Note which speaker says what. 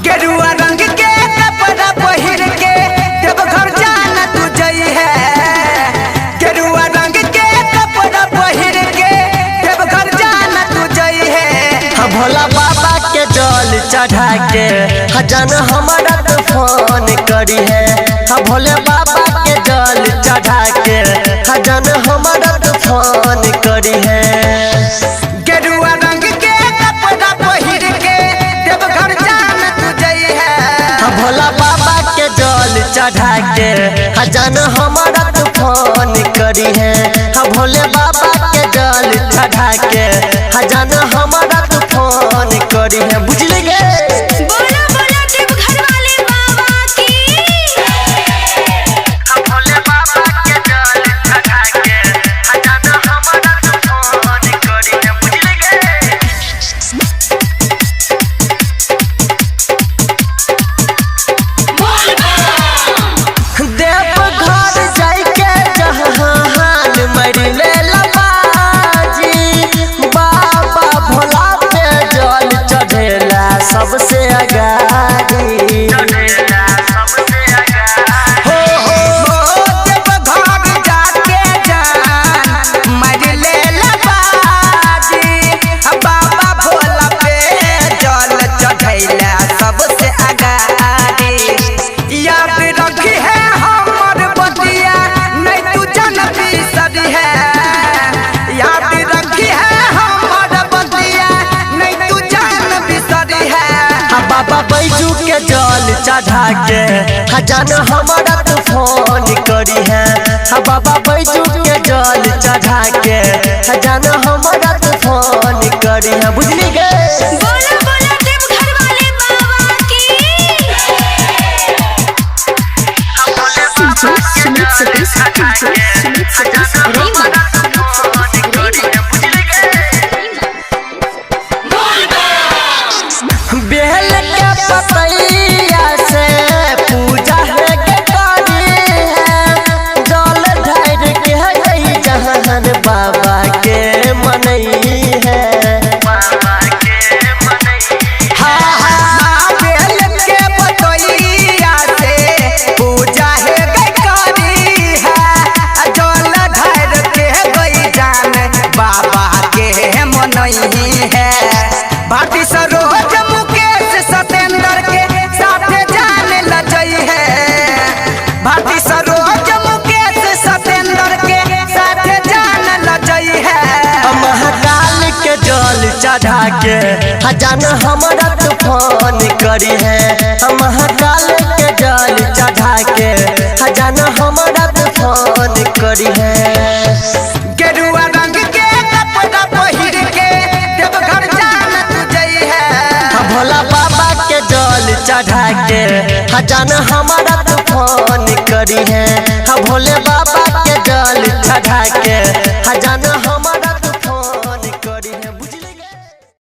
Speaker 1: गेरुआ रंग के कपड़ा पहिर के देवघर जाना तू जई है। गेरुआ रंग के कपड़ा पहिर के देवघर जाना तू जई है।
Speaker 2: भोला बाबा के जल चढ़ा के हजन हमारा तो फोन करी है। भोले बाबा के जल चढ़ा के हजन हमारा तो फोन करी है।
Speaker 1: गेरुआ रंग के कपड़ा पहिर के देवघर जाना तू जई है।
Speaker 2: भोला बाबा के जल चढ़ा के हजन हमारा तो फोन करी है। भोले बाबा के जल चढ़ा के हजन हमारा तो फोन करी है। बुझली गे
Speaker 3: बोला बोला देवघर वाले बाबा की।
Speaker 2: भोले बाबा के जल चढ़ा के हजन हमारा तो फोन करी है। बुझली गे देवघर जाइके जहान मरले लबाजी बाबा भोला पे जल चढ़ेला सबसे आगाड़ी।
Speaker 1: हो देवघर जाके जान मरले लबाजी बाबा भोला पे जल चढ़ैला सबसे आगाड़ी। याद रखी है हमर बतिया नहीं तू जन बिसरी है। याद रखी है हमर बतिया नहीं तू जन बिसरी है।
Speaker 2: बाबा बैजू के जल चढ़ा के हजन हमारा तो फोन करी है। बाबा बैजू के जल चढ़ा के हजन हमारा तो फोन करी है। बुझली गे
Speaker 3: बोला बोला देवघर वाले बाबा की।
Speaker 2: बेल के पतैया से पूजा है के करी है। जल ढार के गई जहान बाबा के मनई है।
Speaker 1: बेल के पतैया से पूजा है करी है। जल ढार के गई जान बाबा के मनई है। भारती सरोज मुकेश सतेंद्र के साथे जाने लजई है। भारती सरोज मुकेश सतेंद्र के साथे जाने लजई है।
Speaker 2: महाकाल के जल चढ़ा के हजन हमारा तो फोन करी है। महाकाल के जल चढ़ा के हजन हमारा तो फोन करी है।
Speaker 1: गेरुआ रंग के कपड़ा पहिर के देवघर जाना तू जई है।
Speaker 2: भोला बाबा के जल चढ़ा के हजन हमारा तो फोन करी है। भोले बाबा के जल चढ़ा के